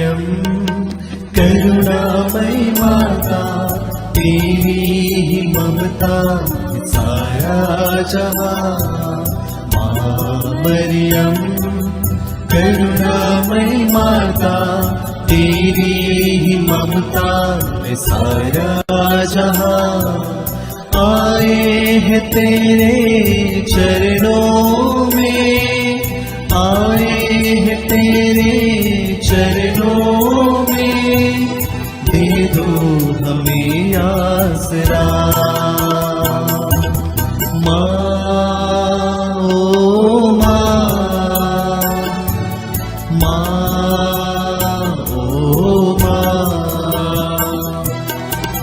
मरियम करुणामयी माता, तेरी ही ममता सारा जहां। माँ मरियम करुणामयी माता, तेरी ही ममता सारा जहां। आए हैं तेरे चरणों में, आए हैं तेरे चरणों में, दे दो हमें आसरा। माँ ओ माँ, माँ ओ माँ,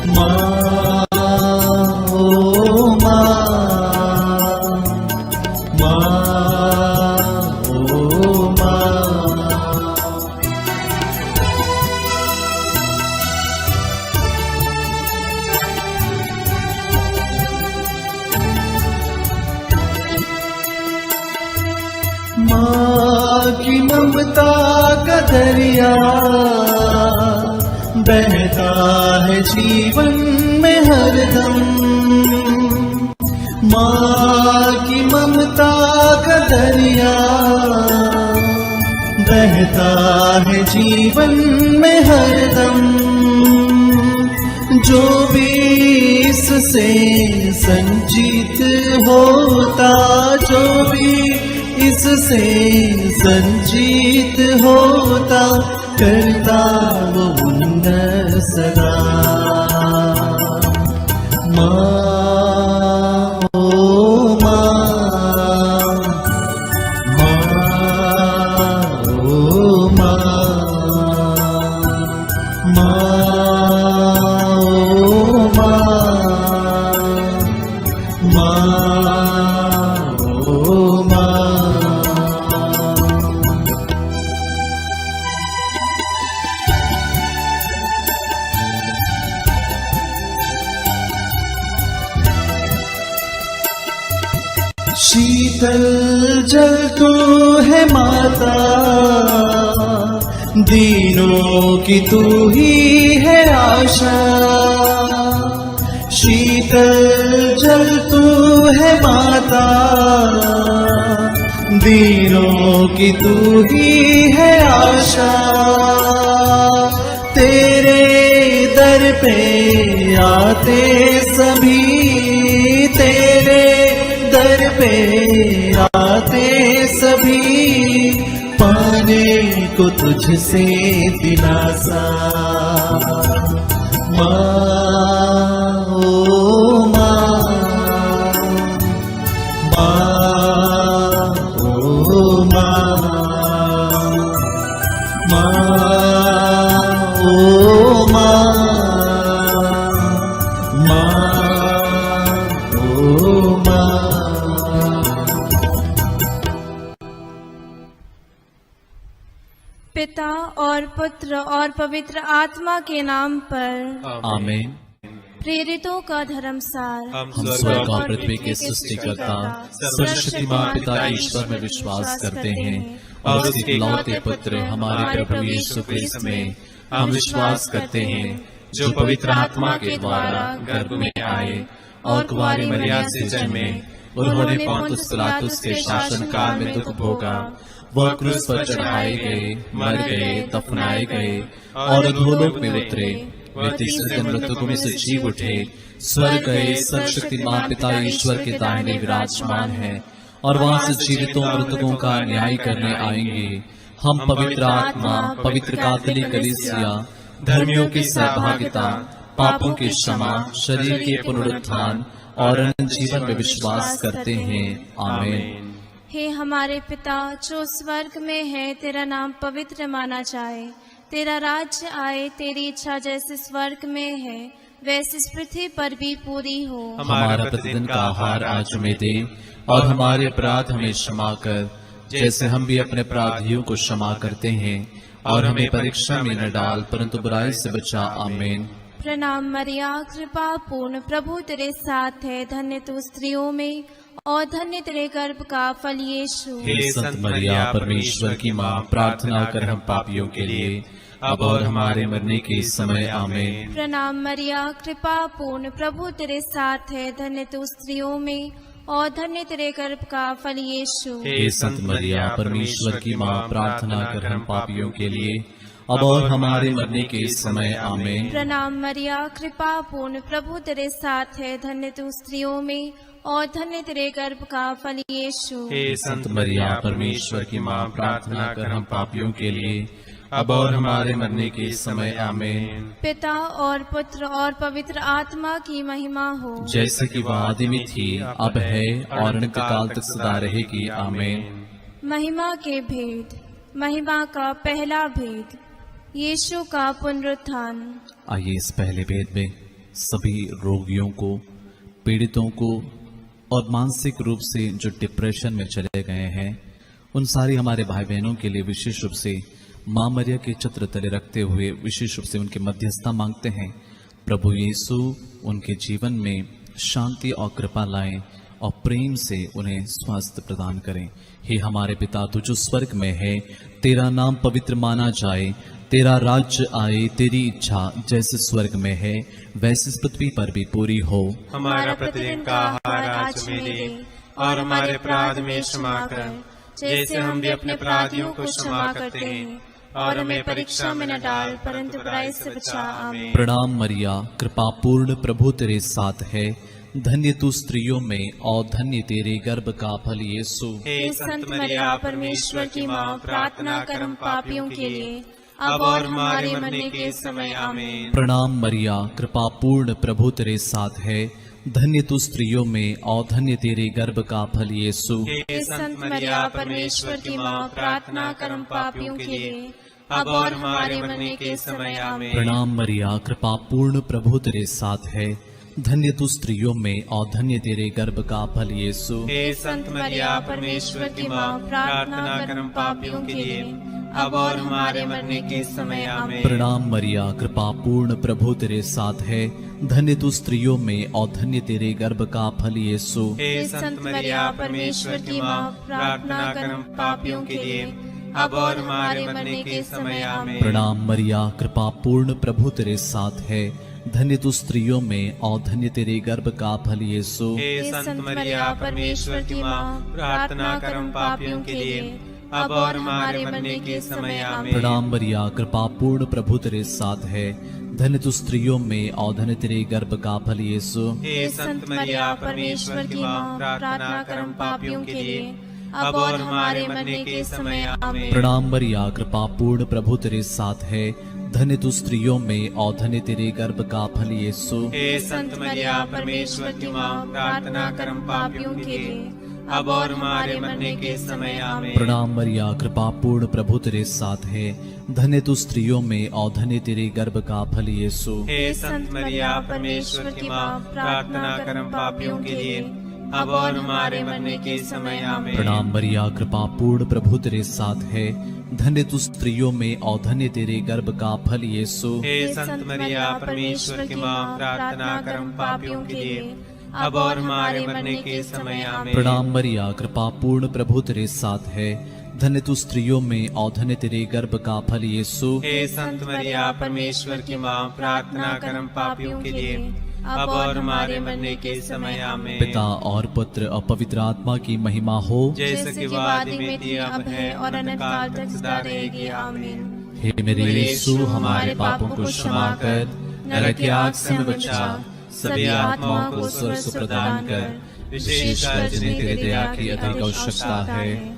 माँ ओ माँ, माँ ओ माँ। माँ की ममता का दरिया बहता है जीवन में हरदम। माँ की ममता का दरिया बहता है जीवन में हरदम। जो भी इससे संजीत होता, जो भी इससे संजीत होता, करता वो उन्नत सदा। माँ ओ माँ, माँ ओ माँ, माँ ओ माँ, माँ ओ माँ। शीतल जल तू है माता, दीनों की तू ही है आशा। शीतल जल तू है माता, दीनों की तू ही है आशा। तेरे दर पे आते सभी, तेरे दर पे आते सभी, पाने को तुझसे दिलासा। माँ ओ माँ, माँ ओ माँ, माँ ओ माँ, माँ ओ माँ। पिता और पुत्र और पवित्र आत्मा के नाम पर आमीन। प्रेरितों का धर्मसार। हम स्वर्ग और पृथ्वी के सृष्टिकर्ता सर्वशक्तिमान पिता ईश्वर में विश्वास करते हैं और उसके इकलौते पुत्र हमारे प्रभु यीशु क्रिस्त में हम विश्वास करते हैं, जो पवित्र आत्मा के द्वारा गर्भ में आए और कुंवारी मरियम से जन्मे। उन्होंने पोंतुस पिलातुस के शासनकाल में दुख भोगा, वह क्रूस पर चढ़ाए गए, मर गए, दफनाए गए और अधोलोक में उतरे। वे तीसरे दिन मृतकों में से जी उठे, स्वर्ग गए, सर्वशक्तिमान पिता ईश्वर के दाहिने विराजमान है और वहां से जीवितों मृतकों का न्याय करने आएंगे। हम पवित्र आत्मा, पवित्र कैथोलिक कलीसिया, धर्मियों की सहभागिता, पापों की क्षमा, शरीर के पुनरुत्थान और अनंत जीवन में विश्वास करते हैं। आमीन। हे हमारे पिता जो स्वर्ग में है, तेरा नाम पवित्र माना जाए, तेरा राज्य आए, तेरी इच्छा जैसे स्वर्ग में है वैसे इस पृथ्वी पर भी पूरी हो। हमारा प्रतिदिन का आहार आज हमें दे और हमारे अपराध हमें क्षमा कर, जैसे हम भी अपने अपराधियों को क्षमा करते हैं, और हमें परीक्षा में न डाल परंतु बुराई से बचा। आमीन। प्रणाम मरिया, कृपा पूर्ण, प्रभु तेरे साथ है, धन्य तू स्त्रियों में और धन्य तेरे गर्भ का फल यीशु। हे संत मरिया, परमेश्वर की माँ, प्रार्थना कर हम पापियों के लिए अब और हमारे मरने के समय आमीन। प्रणाम मरिया, कृपा पूर्ण, प्रभु तेरे साथ है, धन्य तू स्त्रियों में और धन्य तेरे गर्भ का फल यीशु। हे संत मरिया, परमेश्वर की माँ, प्रार्थना कर हम पापियों के लिए, अब और हमारे मरने के समय आमीन। प्रणाम मरिया, कृपा पूर्ण, प्रभु तेरे साथ है, धन्य तू स्त्रियों में और धन्य तेरे गर्भ का फल यीशु। हे संत मरिया, परमेश्वर की माँ, प्रार्थना कर हम पापियों के लिए, अब और हमारे मरने के समय आमीन। पिता और पुत्र और पवित्र आत्मा की महिमा हो, जैसे कि वह आदि में थी, अब है और अनंत काल तक सदा रहेगी आमीन। महिमा के भेद। महिमा का पहला भेद, यीशु का पुनरुत्थान। आइए इस पहले भेद में सभी रोगियों को, पीड़ितों को और मानसिक रूप से जो डिप्रेशन में चले गए हैं, उन सारी हमारे भाई बहनों के लिए विशेष रूप से मां मरिया के छत्र तले रखते हुए विशेष रूप से उनकी मध्यस्थता मांगते हैं। प्रभु यीशु उनके जीवन में शांति और कृपा लाएं और प्रेम से उन्हें स्वास्थ्य प्रदान करें। हे हमारे पिता, तू जो स्वर्ग में है, तेरा नाम पवित्र माना जाए, तेरा राज्य आए, तेरी इच्छा जैसे स्वर्ग में है वैसे इस पृथ्वी पर भी पूरी हो। हमारा प्रतिदिन का आहार आज हमें दे और हमारे अपराध में क्षमा कर, जैसे हम भी अपने अपराधियों को क्षमा करते हैं, और हमें परीक्षा में न डाल परंतु बुराई से बचा। आमीन। प्रणाम मरिया, कृपा पूर्ण, प्रभु तेरे साथ है, धन्य तू स्त्रियों में और धन्य तेरे गर्भ का फल यीशु। हे संत मरिया, परमेश्वर की माँ, प्रार्थना कर हम पापियों के लिए, अब और हमारे मरने के समय। आमीन। प्रणाम मरिया, कृपा पूर्ण, प्रभु तेरे साथ है, धन्य तू स्त्रियों में और धन्य तेरे गर्भ का फल यीशु। हे संत मरिया, परमेश्वर की माँ, प्रार्थना कर हम पापियों के लिए, अब और हमारे मरने के समय। आमीन। प्रणाम मरिया, कृपा पूर्ण, प्रभु तेरे साथ है, धन्य तू स्त्रियों में और धन्य तेरे गर्भ का फल यीशु। हे संत मरिया, परमेश्वर की माँ, प्रार्थना कर हम पापियों के लिए, अब और हमारे मरने के समय। आमीन। प्रणाम मरिया, कृपा पूर्ण, प्रभु तेरे साथ है, धन्य तू स्त्रियों में और धन्य तेरे गर्भ का फल यीशु। हे संत मरिया, परमेश्वर की माँ, प्रार्थना कर हम पापियों के लिए, अब और हमारे मरने के समय। आमीन। प्रणाम मरिया, कृपा पूर्ण, प्रभु तेरे साथ है, धन्य तू स्त्रियों में और धन्य तेरे गर्भ का फल यीशु। हे संत मरिया, परमेश्वर की माँ, प्रार्थना कर हम पापियों के लिए, अब और हमारे मरने के समय। आमीन। प्रणाम मरिया, कृपा पूर्ण, प्रभु तेरे साथ है, धन्य तू स्त्रियों में और धन्य तेरे गर्भ का फल यीशु। हे संत मरिया, परमेश्वर की माँ, प्रार्थना कर हम पापियों के लिए, अब और हमारे मरने के समय। आमीन। प्रणाम मरिया, कृपा पूर्ण, प्रभु तेरे साथ है, धन्य तू स्त्रियों में और धन्य तेरे गर्भ का फल यीशु। हे संत मरिया, परमेश्वर की माँ, प्रार्थना कर हम पापियों के लिए, अब और हमारे मरने के समय। आमीन। प्रणाम मरिया, कृपा पूर्ण, प्रभु तेरे साथ है, धन्य तू स्त्रियों में और धन्य तेरे गर्भ का फल यीशु। हे संत मरिया, परमेश्वर की माँ, प्रार्थना कर हम पापियों के लिए, अब और हमारे मरने के समय। आमीन। प्रणाम मरिया, कृपा पूर्ण, प्रभु तेरे साथ है, धन्य तू स्त्रियों में और धन्य तेरे गर्भ का फल यीशु। हे संत मरिया, परमेश्वर की माँ, प्रार्थना कर हम पापियों के लिए, अब और हमारे मरने के समय। आमीन। प्रणाम मरिया, कृपा पूर्ण, प्रभु तेरे साथ है, धन्य तू स्त्रियों में और धन्य तेरे गर्भ का फल यीशु। हे संत मरिया, परमेश्वर की माँ, प्रार्थना कर हम पापियों के लिए, अब और हमारे मरने के समय। आमीन। पिता और पुत्र और पवित्र आत्मा की महिमा हो, जैसे कि वह आदि में थी, अब है और अनंत काल तक सदा रहेगी। आमीन। हे मेरे यीशु, हमारे पापों को क्षमा कर, नरक की आग से हमें बचा, सभी आत्माओं को स्वर्ग प्रदान कर, विशेषकर जिन्हें तेरे दया की अधिक आवश्यकता है।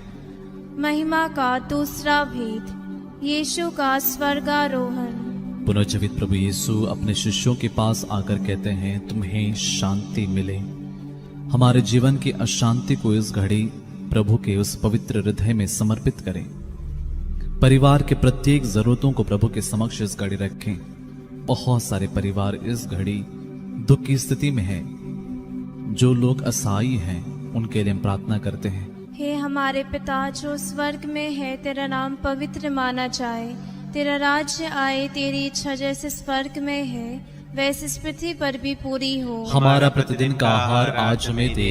महिमा का दूसरा भेद, यीशु का स्वर्गारोहण। पुनर्जीवित प्रभु यीशु अपने शिष्यों के पास आकर कहते हैं, तुम्हें शांति मिले। हमारे जीवन की अशांति को इस घड़ी प्रभु के उस पवित्र हृदय में समर्पित करें। परिवार के प्रत्येक जरूरतों को प्रभु के समक्ष इस घड़ी रखें। बहुत सारे परिवार इस घड़ी दुख की स्थिति में हैं। जो लोग असहाय हैं उनके लिए हम प्रार्थना करते हैं। हे हमारे पिता जो स्वर्ग में है, तेरा नाम पवित्र माना जाए, तेरा राज्य आए, तेरी इच्छा जैसे स्वर्ग में है वैसे इस पृथ्वी पर भी पूरी हो। हमारा प्रतिदिन का आहार आज हमें दे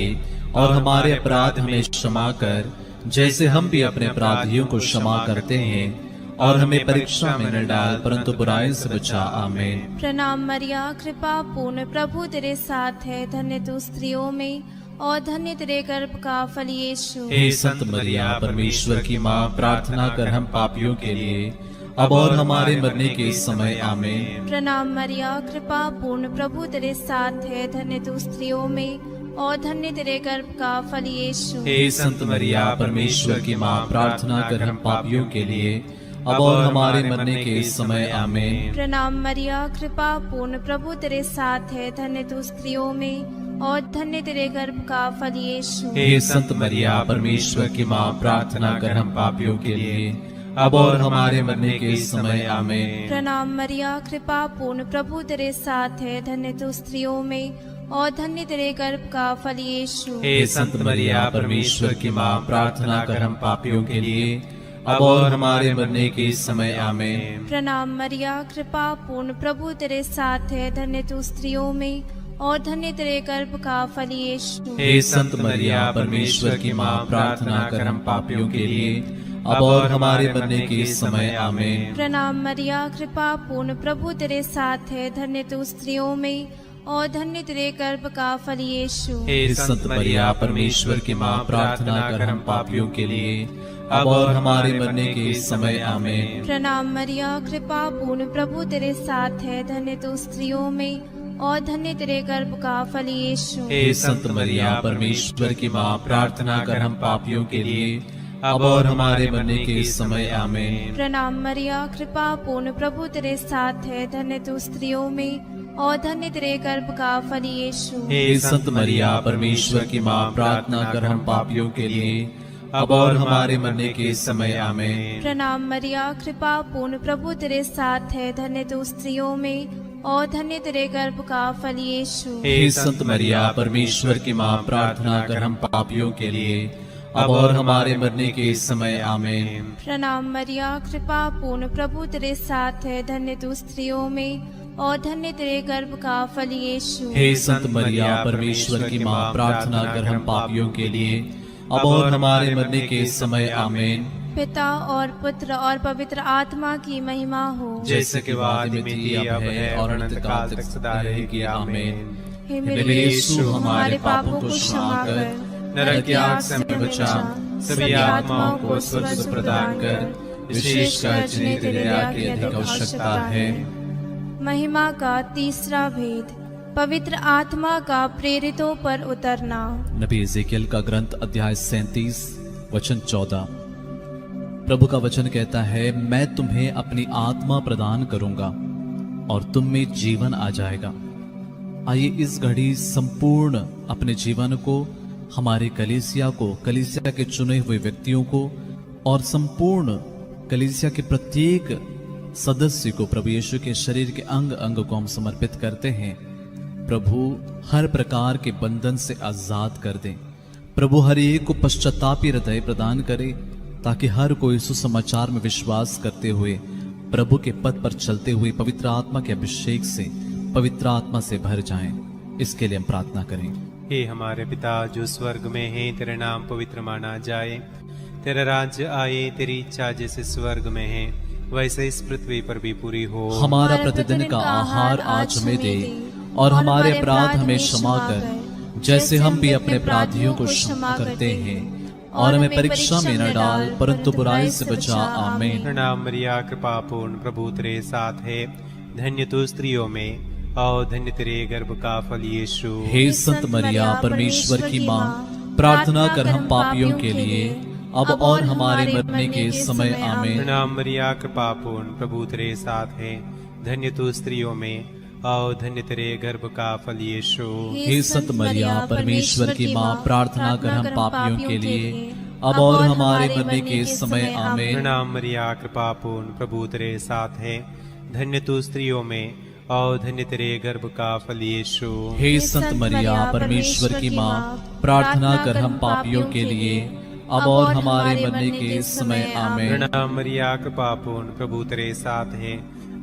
और हमारे अपराध हमें क्षमा कर, जैसे हम भी अपने अपराधियों को क्षमा करते हैं, और हमें परीक्षा में न डाल परंतु बुराई से बचा। आमीन। प्रणाम मरिया, कृपा पूर्ण, प्रभु तेरे साथ है, धन्य तू स्त्रियों में और धन्य तेरे गर्भ का फल यीशु। हे संत मरिया, परमेश्वर की माँ, प्रार्थना कर हम पापियों के लिए अब और हमारे मरने के समय। आमीन। प्रणाम मरिया, कृपा पूर्ण, प्रभु तेरे साथ है, धन्य तू स्त्रियों में और धन्य तेरे गर्भ का फल यीशु। हे संत मरिया, परमेश्वर की माँ, प्रार्थना कर हम पापियों के लिए अब और हमारे मरने के समय। आमीन। प्रणाम मरिया, कृपा पूर्ण, प्रभु तेरे साथ है, धन्य तू स्त्रियों में और धन्य तेरे गर्भ का फल यीशु। हे संत मरिया, परमेश्वर की माँ, प्रार्थना कर हम पापियों के लिए अब और हमारे मरने के समय। आमीन। प्रणाम मरिया, कृपा पूर्ण, प्रभु तेरे साथ है, धन्य तू स्त्रियों में और धन्य तेरे गर्भ का फल यीशु। हे संत मरिया, परमेश्वर की माँ, प्रार्थना कर हम पापियों के लिए अब और हमारे मरने के समय। आमीन। प्रणाम मरिया, कृपा पूर्ण, प्रभु तेरे साथ है, धन्य तू स्त्रियों में और धन्य तेरे गर्भ का फल यीशु। हे संत मरिया, परमेश्वर की माँ, प्रार्थना कर हम पापियों के लिए अब और हमारे मरने के समय। आमीन। प्रणाम मरिया, कृपा पूर्ण, प्रभु तेरे साथ है, धन्य तू स्त्रियों में और धन्य तेरे गर्भ का फल यीशु। हे संत मरिया, परमेश्वर की माँ, प्रार्थना कर हम पापियों के लिए अब और हमारे मरने के समय। आमीन। प्रणाम मरिया, कृपा पूर्ण, प्रभु तेरे साथ है, धन्य तू स्त्रियों में और धन्य तेरे गर्भ का फल यीशु। हे संत मरिया, परमेश्वर की माँ, प्रार्थना कर हम पापियों के लिए अब और हमारे मरने के समय। आमीन। प्रणाम मरिया, कृपा पूर्ण, प्रभु तेरे साथ है, धन्य तू स्त्रियों में और धन्य तेरे गर्भ का फल यीशु। हे संत मरिया, परमेश्वर की माँ, प्रार्थना कर हम पापियों के लिए अब और हमारे मरने के समय। आमीन। प्रणाम मरिया, कृपा पूर्ण, प्रभु तेरे साथ है, धन्य तू स्त्रियों में और धन्य तेरे गर्भ का फल यीशु। हे संत मरिया, परमेश्वर की माँ, प्रार्थना कर हम पापियों के लिए अब और हमारे मरने के समय। आमीन। प्रणाम मरिया, कृपा पूर्ण, प्रभु तेरे साथ है, धन्य तू स्त्रियों में और धन्य तेरे गर्भ का फल यीशु। हे संत मरिया, परमेश्वर की माँ, प्रार्थना कर हम पापियों के लिए अब और हमारे मरने के समय। आमीन। पिता और पुत्र और पवित्र आत्मा की महिमा हो, जैसे कि आदि में थी, अब है और अनंत काल तक सदा रहेगी। आमीन। हे मेरे यीशु, हमारे पापों को क्षमा कर, नरक की आग से हमें बचा, सभी आत्माओं को स्वर्ग प्रदान कर, विशेषकर जिन्हें तेरे दया की अधिक आवश्यकता है। महिमा का तीसरा भेद, पवित्र आत्मा का प्रेरितों पर उतरना। नबी एजेकियल का ग्रंथ अध्याय 37 वचन 14। प्रभु का वचन कहता है, मैं तुम्हें अपनी आत्मा प्रदान करूंगा और तुम में जीवन आ जाएगा। आइए इस घड़ी संपूर्ण अपने जीवन को, हमारे कलीसिया को, कलीसिया के चुने हुए व्यक्तियों को और संपूर्ण कलीसिया के प्रत्येक सदस्य को प्रभु यीशु के शरीर के अंग अंग को हम समर्पित करते हैं। प्रभु हर प्रकार के बंधन से आजाद कर दें। प्रभु हर एक को पश्चातापी हृदय प्रदान करे, ताकि हर कोई सुसमाचार में विश्वास करते हुए, प्रभु के पथ पर चलते हुए पवित्र आत्मा के अभिषेक से पवित्र आत्मा से भर जाएं। इसके लिए हम प्रार्थना करें। हे हमारे पिता जो स्वर्ग में है, तेरा नाम पवित्र माना जाए, तेरा राज्य आए, तेरी इच्छा जैसे स्वर्ग में है वैसे इस पृथ्वी पर भी पूरी हो। हमारा प्रतिदिन का आहार आज हमें दे और हमारे अपराध हमें क्षमा कर, जैसे हम भी अपने अपराधियों को क्षमा करते हैं, और हमें परीक्षा में न डाल परंतु बुराई से बचा। आमीन। प्रणाम मरिया, कृपा पूर्ण, प्रभु तेरे साथ है, धन्य तू स्त्रियों में और धन्य तेरे गर्भ का फल यीशु। हे संत मरिया, परमेश्वर की माँ, प्रार्थना कर हम पापियों के लिए अब और हमारे मरने के समय। आमीन। प्रणाम मरिया, कृपा पूर्ण, प्रभु तेरे साथ है, धन्य तू स्त्रियों में और धन्य तेरे गर्भ का फल यीशु। हे संत मरिया, परमेश्वर की माँ, प्रार्थना कर हम पापियों के लिए अब और हमारे मरने के समय। आमीन। प्रणाम मरिया, कृपा पूर्ण, प्रभु तेरे साथ है, धन्य तू स्त्रियों में और धन्य तेरे गर्भ का फल यीशु। हे संत मरिया, परमेश्वर की माँ, प्रार्थना कर हम पापियों के लिए अब और हमारे मरने के समय। आमीन। प्रणाम मरिया, कृपा पूर्ण, प्रभु तेरे साथ है,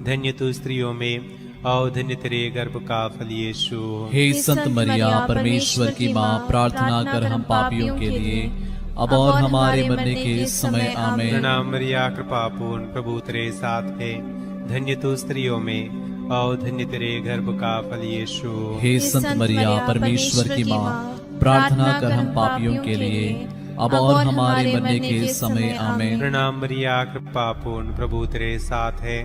धन्य तू स्त्रियों में और धन्य तेरे गर्भ का फल यीशु। हे संत मरिया, परमेश्वर की माँ, प्रार्थना कर हम पापियों के लिए अब और हमारे मरने के समय आमीन। प्रणाम मरिया कृपा पूर्ण प्रभु तेरे साथ है, धन्य तू स्त्रियों में और धन्य तेरे गर्भ का फल यीशु। हे संत मरिया परमेश्वर की माँ, प्रार्थना कर हम पापियों के लिए अब और हमारे मरने के समय आमीन। प्रणाम मरिया कृपा पूर्ण प्रभु तेरे साथ है,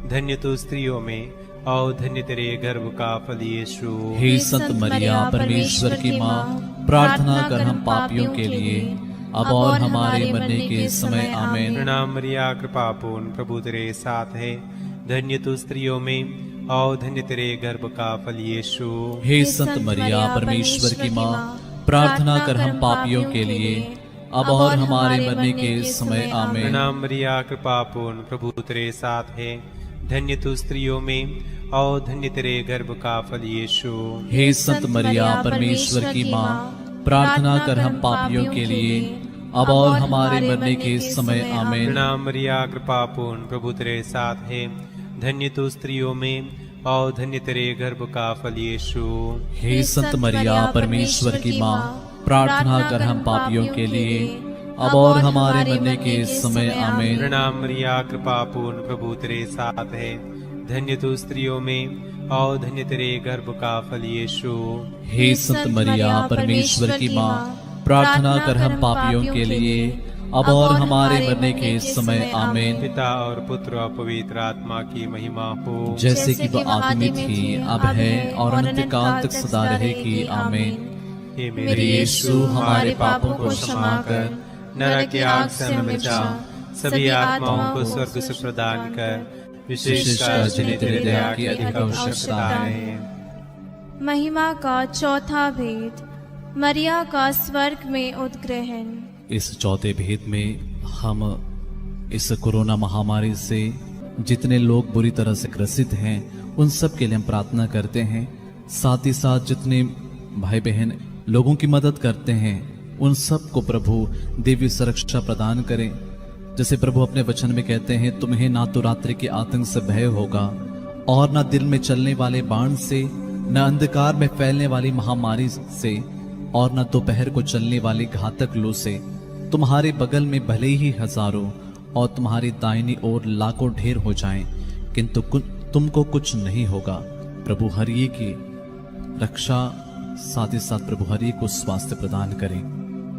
धन्य तू स्त्रियों में और धन्य तेरे गर्भ का फल यीशु। हे संत मरिया परमेश्वर की माँ, प्रार्थना कर हम पापियों के लिए अब और हमारे मरने के समय आमीन। प्रणाम मरिया कृपा पूर्ण प्रभु तेरे साथ है, धन्य तू स्त्रियों में और धन्य तेरे गर्भ का फल यीशु। हे संत मरिया परमेश्वर की माँ, प्रार्थना कर हम पापियों के लिए अब और हमारे मरने के समय आमीन। प्रणाम मरिया कृपा पूर्ण प्रभु तेरे साथ है, धन्य तू स्त्रियों में और धन्य तेरे गर्भ का फल यीशु। हे संत मरिया परमेश्वर की माँ, प्रार्थना कर हम पापियों के लिए अब और हमारे मरने के समय आमीन। प्रणाम मरिया कृपा पूर्ण प्रभु तेरे साथ है, धन्य तू स्त्रियों में और धन्य तेरे गर्भ का फल यीशु। हे संत मरिया परमेश्वर की माँ, प्रार्थना कर हम पापियों के लिए अब और हमारे मरने के समय आमीन। प्रणाम मरिया कृपा पूर्ण प्रभु तेरे साथ है, धन्य तू स्त्रियों में और धन्य तेरे गर्भ का फल यीशु। हे संत मरिया परमेश्वर की माँ, प्रार्थना कर हम पापियों के लिए अब और हमारे मरने के समय आमीन। पिता और पुत्र और पवित्र आत्मा की महिमा हो, जैसे कि वह आदि में थी, अब है और अनंत काल तक सदा रहेगी आमीन। हे मेरे यीशु, हमारे पापों को क्षमा कर नरक की आग से हमें बचा, सभी आत्माओं को स्वर्ग से प्रदान कर, विशेषकर जिन्हें तेरे दया की अधिक आवश्यकता है। महिमा का चौथा भेद, मरिया का स्वर्ग में उद्ग्रहण। इस चौथे भेद में हम इस कोरोना महामारी से जितने लोग बुरी तरह से ग्रसित हैं उन सब के लिए हम प्रार्थना करते हैं। साथ ही साथ जितने भाई बहन लोगों की मदद करते हैं उन सब को प्रभु दिव्य सुरक्षा प्रदान करें। जैसे प्रभु अपने वचन में कहते हैं, तुम्हें ना तो रात्रि के आतंक से भय होगा और ना दिन में चलने वाले बाण से, न अंधकार में फैलने वाली महामारी से और न दोपहर को चलने वाली घातक लू से। तुम्हारे बगल में भले ही हजारों और तुम्हारी दाहिनी ओर लाखों ढेर हो जाएं, किंतु तुमको कुछ नहीं होगा। प्रभु हर एक की रक्षा, साथ ही साथ प्रभु हर एक को स्वास्थ्य प्रदान करें।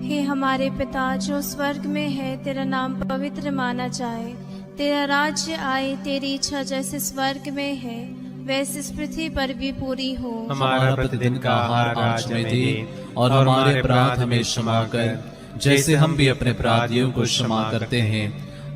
हे हमारे पिता जो स्वर्ग में है, तेरा नाम पवित्र माना जाए, तेरा राज्य आए, तेरी इच्छा जैसे स्वर्ग में है वैसे इस पृथ्वी पर भी पूरी हो। हमारा प्रतिदिन का आहार आज हमें दे और हमारे अपराध हमें क्षमा कर, जैसे हम भी अपने अपराधियों को क्षमा करते हैं,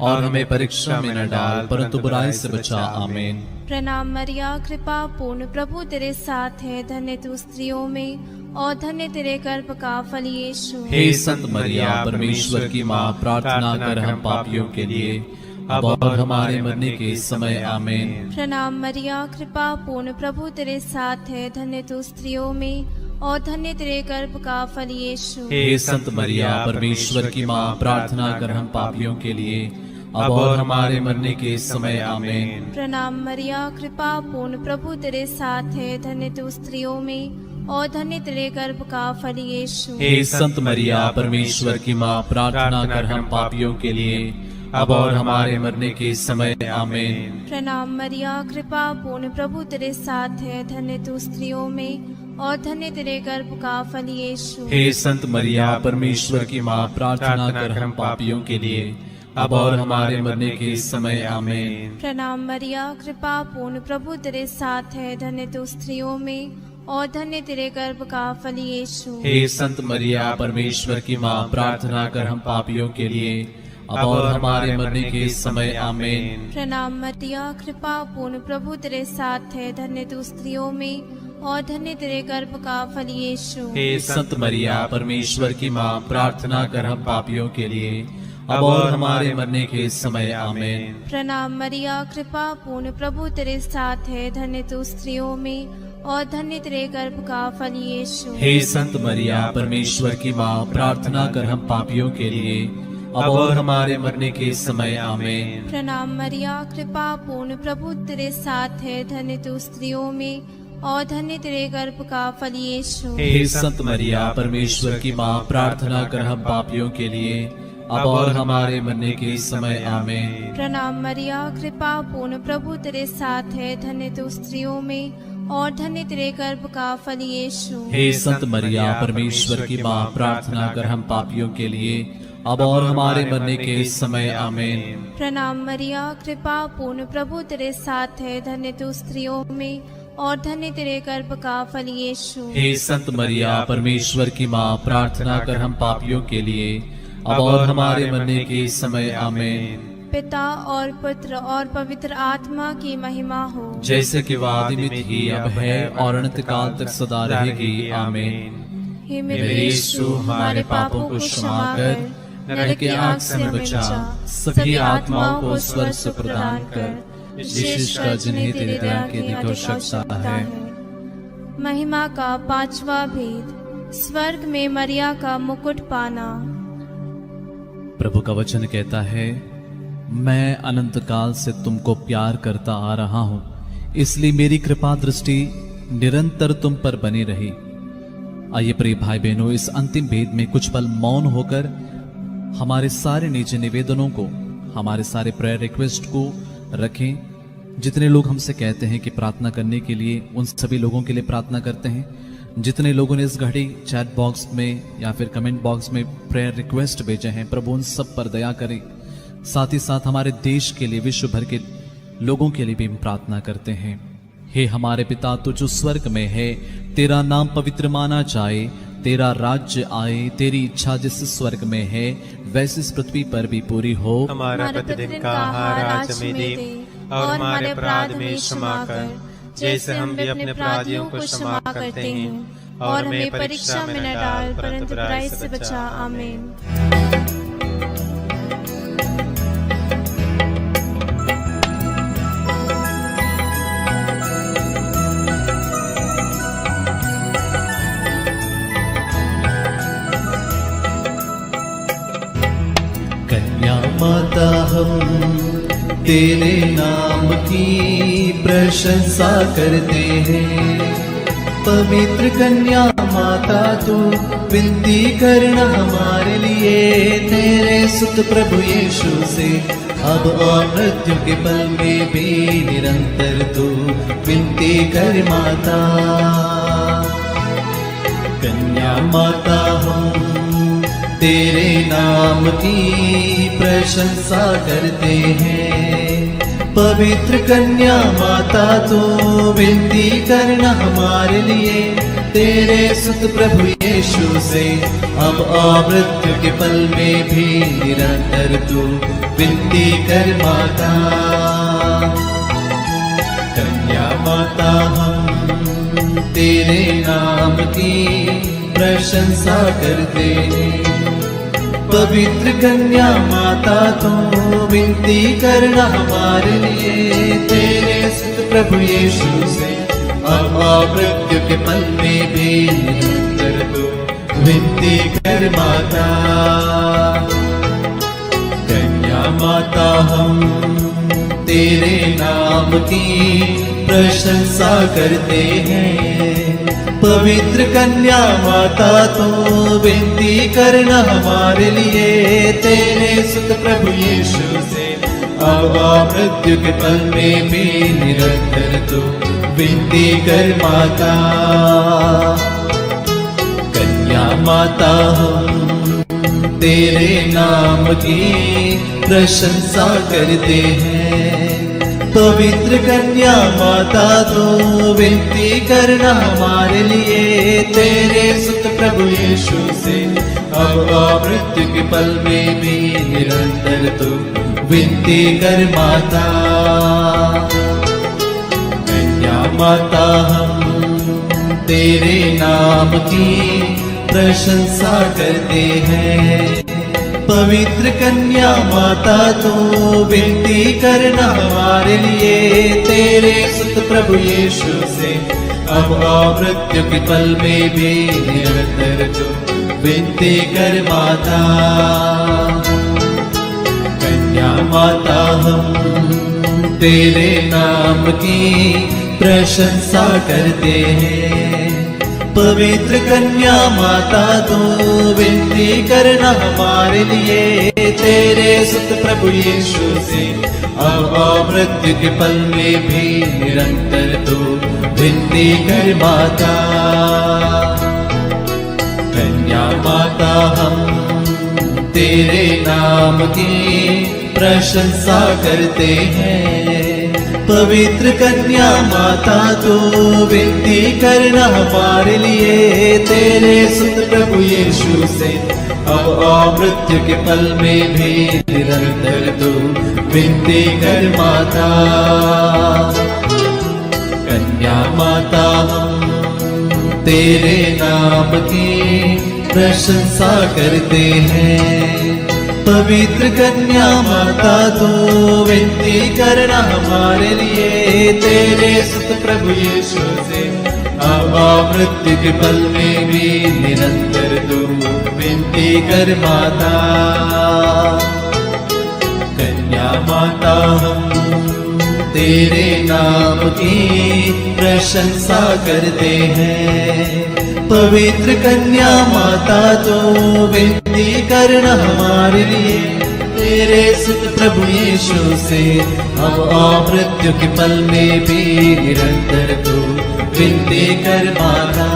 और हमें परीक्षा में न डाल परंतु बुराई से बचा। आमीन। प्रणाम मरिया कृपा पूर्ण प्रभु तेरे साथ है, धन्य तू स्त्रियों में और धन्य तेरे गर्भ का फल यीशु। हे संत मरिया परमेश्वर की माँ, प्रार्थना कर हम पापियों के लिए अब और हमारे मरने के समय आमीन। प्रणाम मरिया कृपा पूर्ण प्रभु तेरे साथ है, धन्य तू स्त्रियों में और धन्य तेरे गर्भ का फल यीशु। हे संत मरिया परमेश्वर की माँ, प्रार्थना कर हम पापियों के लिए अब और हमारे मरने के समय आमीन। प्रणाम मरिया कृपा पूर्ण प्रभु तेरे साथ है, धन्य तू स्त्रियों में और धन्य तेरे गर्भ का फल यीशु। हे संत मरिया परमेश्वर की माँ, प्रार्थना कर हम पापियों के लिए अब और हमारे मरने के समय आमीन। प्रणाम मरिया कृपा पूर्ण प्रभु तेरे साथ है, धन्य तू स्त्रियों में और धन्य तेरे गर्भ का फल यीशु। हे संत मरिया परमेश्वर की माँ, प्रार्थना कर हम पापियों के लिए अब और हमारे मरने के समय आमीन। प्रणाम मरिया कृपा पूर्ण प्रभु तेरे साथ है, धन्य तू स्त्रियों में और धन्य तेरे गर्भ का फल यीशु। हे संत मरिया परमेश्वर की माँ, प्रार्थना कर हम पापियों के लिए अब और हमारे मरने के समय आमीन। प्रणाम मरिया कृपा पूर्ण प्रभु तेरे साथ है, धन्य तू स्त्रियों में और धन्य तेरे गर्भ का फल यीशु। हे संत मरिया परमेश्वर की माँ, प्रार्थना कर हम पापियों के लिए अब और हमारे मरने के समय आमीन। प्रणाम मरिया कृपा पूर्ण प्रभु तेरे साथ है, धन्य तू स्त्रियों में और धन्य तेरे गर्भ का फल यीशु। हे संत मरिया परमेश्वर की माँ, प्रार्थना कर हम पापियों के लिए अब और हमारे मरने के समय आमीन। प्रणाम मरिया कृपा पूर्ण प्रभु तेरे साथ है, धन्य तू स्त्रियों में और धन्य तेरे गर्भ का फल यीशु। हे संत मरिया परमेश्वर की माँ, प्रार्थना कर हम पापियों के लिए अब और हमारे मरने के समय आमीन। प्रणाम मरिया, कृपा पूर्ण प्रभु तेरे साथ है, धन्य तू स्त्रियों में और धन्य तेरे गर्भ का फल यीशु। हे संत मरिया परमेश्वर की माँ, प्रार्थना कर हम पापियों के लिए अब और हमारे मरने के समय आमीन। प्रणाम मरिया, कृपा पूर्ण प्रभु तेरे साथ है, धन्य तू स्त्रियों में और धन्य तेरे गर्भ का फल यीशु। हे संत मरिया परमेश्वर की माँ, प्रार्थना कर हम पापियों के लिए अब और हमारे मरने के समय आमीन। पिता और पुत्र और पवित्र आत्मा की महिमा हो, जैसे कि आदि में थी, अब है और अनंत काल तक सदा रहेगी आमीन। हे मेरे यीशु, हमारे पापों को क्षमा कर, नरक की आग से बचा, सभी आत्माओं को स्वर्ग से प्रदान कर, विशेषकर जिन्हें तेरी दया की अधिक आवश्यकता है। महिमा का पांचवा भेद, स्वर्ग में मरिया का मुकुट पाना। प्रभु का वचन कहता है, मैं अनंत काल से तुमको प्यार करता आ रहा हूं, इसलिए मेरी कृपा दृष्टि निरंतर तुम पर बनी रही। आइए प्रिय भाई बहनों, इस अंतिम भेद में कुछ पल मौन होकर हमारे सारे निजी निवेदनों को, हमारे सारे प्रेयर रिक्वेस्ट को रखें। जितने लोग हमसे कहते हैं कि प्रार्थना करने के लिए, उन सभी लोगों के लिए प्रार्थना करते हैं। जितने लोगों ने इस घड़ी चैट बॉक्स में या फिर कमेंट बॉक्स में प्रेयर रिक्वेस्ट भेजे हैं, प्रभु उन सब पर दया करें। साथ ही साथ हमारे देश के लिए, विश्व भर के लोगों के लिए भी हम प्रार्थना करते हैं। हे हमारे पिता, तू जो स्वर्ग में है, तेरा नाम पवित्र माना जाए, तेरा राज्य आए, तेरी इच्छा जैसे स्वर्ग में है वैसे इस पृथ्वी पर भी पूरी हो। हमारा प्रतिदिन का आहार आज हमें दे और हमारे अपराध में क्षमा कर, जैसे हम भी अपने अपराधियों को क्षमा करते हैं, और हमें परीक्षा में न डाल परंतु बुराई से बचा। आमीन। कन्या माता हम तेरे नाम की प्रशंसा करते हैं। पवित्र कन्या माता तू विनती करना हमारे लिए, तेरे सुत प्रभु यीशु से अब और मृत्यु के पल में भी निरंतर तू विनती कर माता। कन्या माता हम तेरे नाम की प्रशंसा करते हैं। पवित्र कन्या माता तो विनती करना हमारे लिए, तेरे सुत प्रभु यीशु से अब मृत्यु के पल में भी निरंतर तू विनती कर माता। कन्या माता हम तेरे नाम की प्रशंसा करते हैं। पवित्र कन्या माता तो विनती करना हमारे लिए, तेरे सुत प्रभु यीशु से अब मृत्यु के पल में भी निरंतर तू विनती कर माता। कन्या माता हम तेरे नाम की प्रशंसा करते हैं। पवित्र कन्या माता तो विनती करना हमारे लिए, तेरे सुत प्रभु यीशु से अब मृत्यु के पल में भी निरंतर तू विनती कर माता। कन्या माता हम तेरे नाम की प्रशंसा करते हैं। पवित्र कन्या माता तो विनती करना हमारे लिए, तेरे सुत प्रभु यीशु से अब मृत्यु के पल में भी निरंतर तू विनती कर माता। कन्या माता हम तेरे नाम की प्रशंसा करते हैं। पवित्र कन्या माता तो विनती करना हमारे लिए, तेरे सुत प्रभु यीशु से अब मृत्यु के पल में भी निरंतर तू विनती कर माता। कन्या माता हम तेरे नाम की प्रशंसा करते हैं। पवित्र कन्या माता तू विनती करना हमारे लिए, तेरे सुत प्रभु यीशु से अब मृत्यु के पल में भी निरंतर तू विनती कर माता। कन्या माता हम तेरे नाम की प्रशंसा करते हैं। पवित्र कन्या माता तू विनती करना हमारे लिए, तेरे सुत प्रभु यीशु से अब मृत्यु के पल में भी निरंतर तू विनती कर माता। कन्या माता हम तेरे नाम की प्रशंसा करते हैं। पवित्र कन्या माता तू विनती करना हमारे लिए, तेरे सुत प्रभु यीशु से अब मृत्यु के पल में भी निरंतर तू विनती कर माता। कन्या माता हम तेरे नाम की प्रशंसा करते हैं। पवित्र कन्या माता तो विनती करना हमारे लिए, तेरे सुत प्रभु यीशु से अब मृत्यु के पल में भी निरंतर तू विनती कर माता।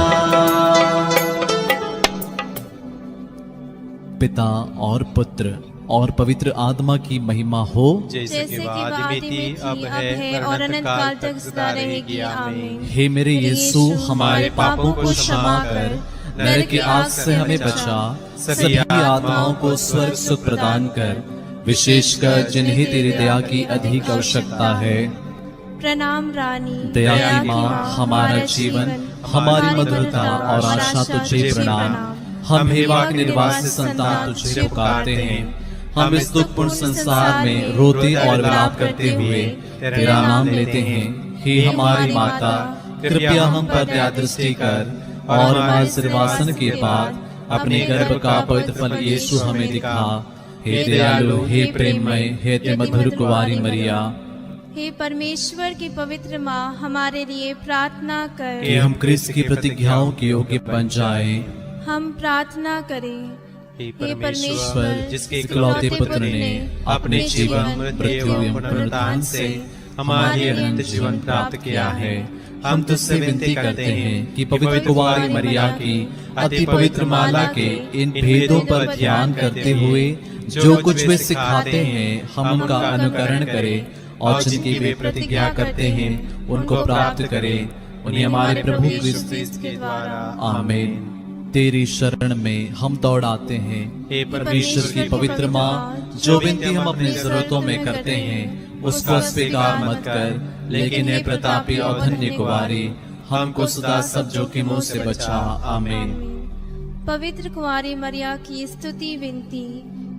पिता और पुत्र और पवित्र आत्मा की महिमा हो, जैसे कि आदि में थी, अब है और अनंत काल तक सदा रहेगी। आमीन। हे मेरे यीशु, हमारे पापों को क्षमा कर, नरक की आग से हमें बचा, सभी आत्माओं को स्वर्ग सुख प्रदान कर, विशेषकर जिन्हें तेरी दया की अधिक आवश्यकता है। प्रणाम रानी, दया की माँ, हमारा जीवन, हमारी मधुरता और आशा तुझे प्रणाम। हम हेवा के निर्वास से संतान तुझे पुकारते हैं। हम इस दुखपूर्ण संसार में रोते और विलाप करते हुए तेरा नाम लेते हैं। हे हमारी माता, कृपया हम पर दया दृष्टि कर और हमारे सिरवासन के बाद अपने गर्भ का पवित्र फल यीशु हमें दिखा। हे दयालु, हे प्रेममय, हे ते मधुर कुंवारी मरिया। हे परमेश्वर की पवित्र माँ, हमारे लिए प्रार्थना कर। कि हम क्रिस्त की प्रतिज्ञाओं के योग्य बन जाएं। हम प्रार्थना करें। हे परमेश्वर, जिसके इकलौते पुत्र ने अपने जीवन, मृत्यु एवं पुनरुत्थान से हमारे अनंत जीवन प्राप्त किया है, हम तुझसे विनती करते हैं कि पवित्र कुंवारी मरिया की अति पवित्र माला के इन भेदों पर ध्यान करते हुए जो कुछ वे सिखाते हैं, हम उनका अनुकरण करें और जिनकी वे प्रतिज्ञा करते हैं उनको प्राप्त करें। उन्हें हमारे प्रभु क्रिस्त के द्वारा आमीन। तेरी शरण में हम दौड़ आते हैं। हे परमेश्वर की पवित्र माँ, जो विनती हम अपनी जरूरतों में करते हैं उसको स्वीकार मत कर, लेकिन हे प्रतापी और धन्य कुंवारी, हमको सदा सब जोखिमों से बचा। आमीन। पवित्र कुंवारी मरिया की स्तुति विनती।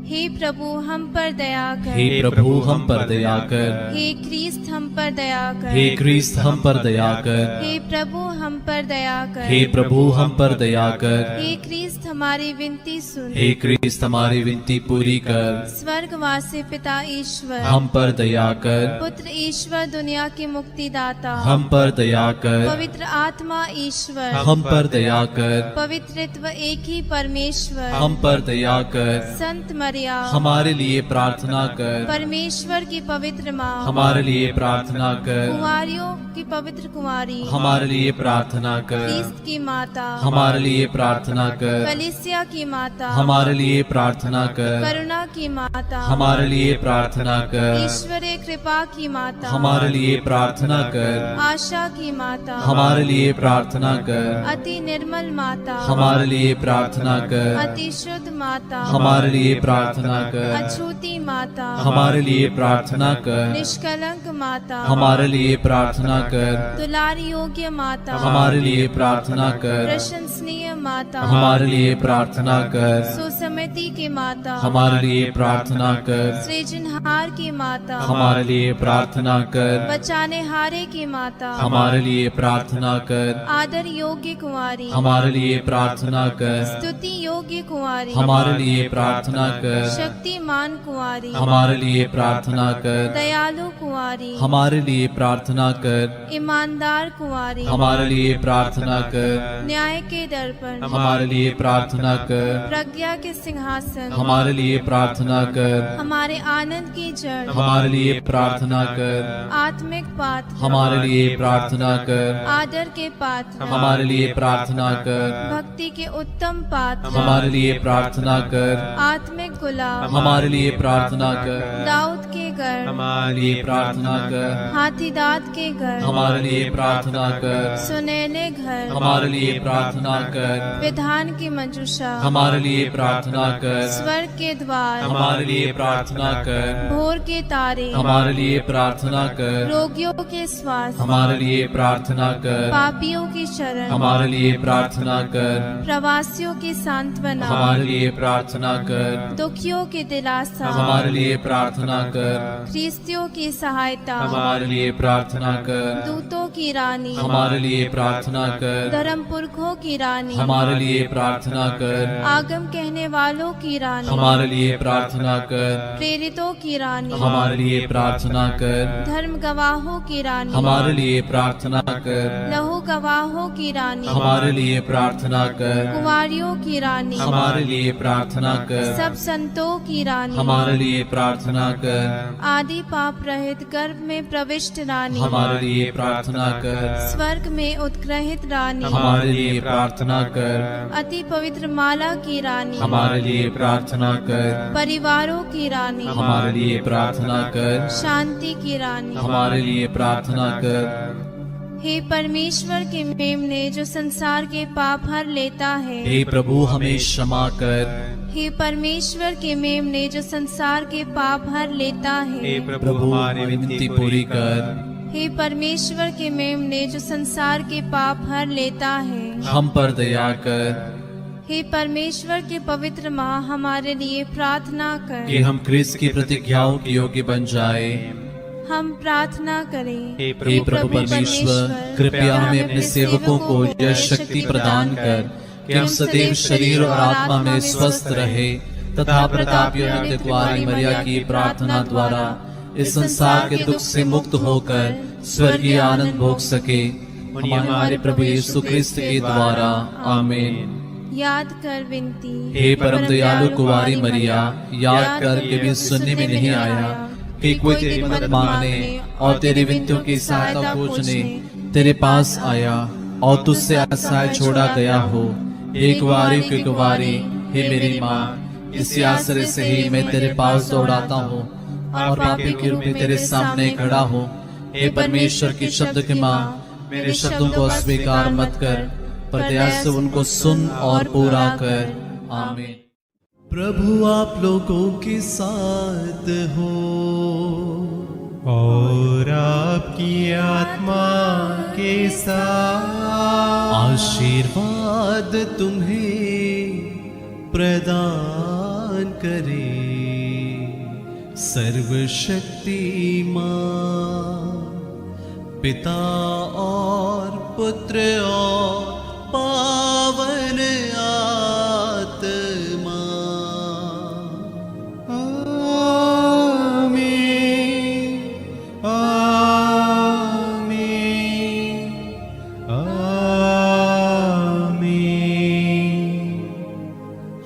हे प्रभु हम पर दया कर। हे प्रभु हम पर दया कर। हे क्रिस्त हम पर दया कर। हे क्रिस्त हम पर दया कर। हे प्रभु हम पर दया कर। हे प्रभु हम पर दया कर। हे क्रिस्त हमारी विनती सुन। हे क्रिस्त हमारी विनती पूरी कर। स्वर्गवासी पिता ईश्वर हम पर दया कर। पुत्र ईश्वर दुनिया के मुक्तिदाता हम पर दया कर। पवित्र आत्मा ईश्वर हम पर दया कर। पवित्रत्व एक ही परमेश्वर हम पर दया कर। संत मरिया हमारे लिए प्रार्थना कर। परमेश्वर की पवित्र माँ हमारे लिए प्रार्थना कर। कुंवारियों की पवित्र कुंवारी हमारे लिए प्रार्थना कर। क्रिस्त की माता हमारे लिए प्रार्थना कर। कलीसिया की माता हमारे लिए प्रार्थना कर। करुणा की माता हमारे लिए प्रार्थना कर। ईश्वरीय कृपा की माता हमारे लिए प्रार्थना कर। आशा की माता हमारे लिए प्रार्थना कर। अति निर्मल माता हमारे लिए प्रार्थना कर। अति शुद्ध माता हमारे लिए प्रार्थना कर। अछूती माता हमारे लिए प्रार्थना कर। निष्कलंक माता हमारे लिए प्रार्थना कर। दुलारी योग्य माता हमारे लिए प्रार्थना कर। प्रशंसनीय माता, हमारे लिए प्रार्थना कर। सुसमति की माता, हमारे लिए प्रार्थना कर। सृजनहार की माता, हमारे लिए प्रार्थना कर। बचाने हारे की माता, हमारे लिए प्रार्थना कर। आदर योग्य कुंवारी, हमारे लिए प्रार्थना कर। स्तुति योग्य कुंवारी, हमारे लिए प्रार्थना कर। शक्तिमान कुंवारी, हमारे लिए प्रार्थना कर। दयालु कुंवारी, हमारे लिए प्रार्थना कर। ईमानदार कुंवारी, हमारे लिए प्रार्थना कर। न्याय के दर्पण, हमारे लिए प्रार्थना कर। प्रज्ञा के सिंहासन, हमारे लिए प्रार्थना कर। हमारे आनंद की जड़, हमारे लिए प्रार्थना कर। आत्मिक पात्र, हमारे लिए प्रार्थना कर। आदर के पात्र, हमारे लिए प्रार्थना कर। भक्ति के उत्तम पात्र, हमारे लिए प्रार्थना कर। आत्मिक गुलाब, हमारे लिए प्रार्थना कर। दाऊद के गढ़, हमारे लिए प्रार्थना कर। हाथीदांत के घर, हमारे लिए प्रार्थना कर। सुनहले घर, हमारे लिए प्रार्थना कर। विधान की मंजूषा, हमारे लिए प्रार्थना कर। स्वर्ग के द्वार, हमारे लिए प्रार्थना कर। भोर के तारे, हमारे लिए प्रार्थना कर। रोगियों के स्वास्थ्य, हमारे लिए प्रार्थना कर। पापियों की शरण, हमारे लिए प्रार्थना कर। प्रवासियों की सांत्वना, हमारे लिए प्रार्थना कर। दुखियों की दिलासा, हमारे लिए प्रार्थना कर। ख्रिस्तियों की सहायता, हमारे लिए प्रार्थना कर। दूतों की रानी, हमारे लिए प्रार्थना कर। धर्म पुरखों की रानी, हमारे लिए प्रार्थना कर। आगम कहने वालों की रानी, हमारे लिए प्रार्थना कर। प्रेरितों की रानी, हमारे लिए प्रार्थना कर। धर्म गवाहों की रानी, हमारे लिए प्रार्थना कर। लहू गवाहों की रानी, हमारे लिए प्रार्थना कर। कुंवारियों की रानी, हमारे लिए प्रार्थना कर। सब संतों की रानी, हमारे लिए प्रार्थना कर। आदि पाप रहित गर्भ में प्रविष्ट रानी, हमारे लिए प्रार्थना कर। स्वर्ग में उत्कृष्ट रानी, हमारे लिए प्रार्थना कर। अति पवित्र माला की रानी, हमारे लिए प्रार्थना कर। परिवारों की रानी, हमारे लिए प्रार्थना कर। शांति की रानी, हमारे लिए प्रार्थना कर। हे परमेश्वर के मेमने जो संसार के पाप हर लेता है, हे प्रभु हमें क्षमा कर। हे परमेश्वर के मेमने जो संसार के पाप हर लेता हे है, प्रभु हमारी विनती पूरी कर। हे परमेश्वर के मेमने जो संसार के पाप हर लेता है, हम पर दया कर हे परमेश्वर के पवित्र माँ हमारे लिए प्रार्थना कर। कि हम क्रिस्त की प्रतिज्ञाओं के योग्य बन जाए। हम प्रार्थना करें। हे हे प्रभु परमेश्वर, कृपया हमें अपने सेवकों को यह शक्ति प्रदान कर कि हम सदैव शरीर और आत्मा में स्वस्थ रहे तथा प्रतापी और नित्य कुंवारी मरिया की प्रार्थना द्वारा इस संसार के दुख से मुक्त होकर स्वर्गीय आनंद भोग सके। हमारे प्रभु यीशु क्रिस्त के द्वारा, आमीन। याद कर विनती। हे परम दयालु कुंवारी मरिया, याद कर के भी सुनने में नहीं आया कि कोई तेरी मदद मांगने और तेरी विनतियों की सहायता खोजने तेरे पास आया और तुझसे आश्रय छोड़ा गया हो। हे कुंवारी की कुंवारी, हे मेरी माँ, इसी आश्रय से ही मैं तेरे पास दौड़ाता हूँ और पापी के रूप में तेरे सामने खड़ा हूँ। हे परमेश्वर की शब्द की माँ, मेरे शब्दों को अस्वीकार मत कर, पर दया से उनको सुन और पूरा कर। आमीन। प्रभु आप लोगों के साथ हो और आपकी आत्मा के साथ। आशीर्वाद तुम्हें प्रदान करे सर्वशक्तिमान पिता और पुत्र और पावन आत्मा।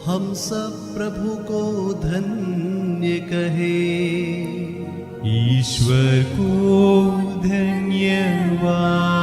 हम सब प्रभु को धन्य कहे, ईश्वर को धन्यवाद।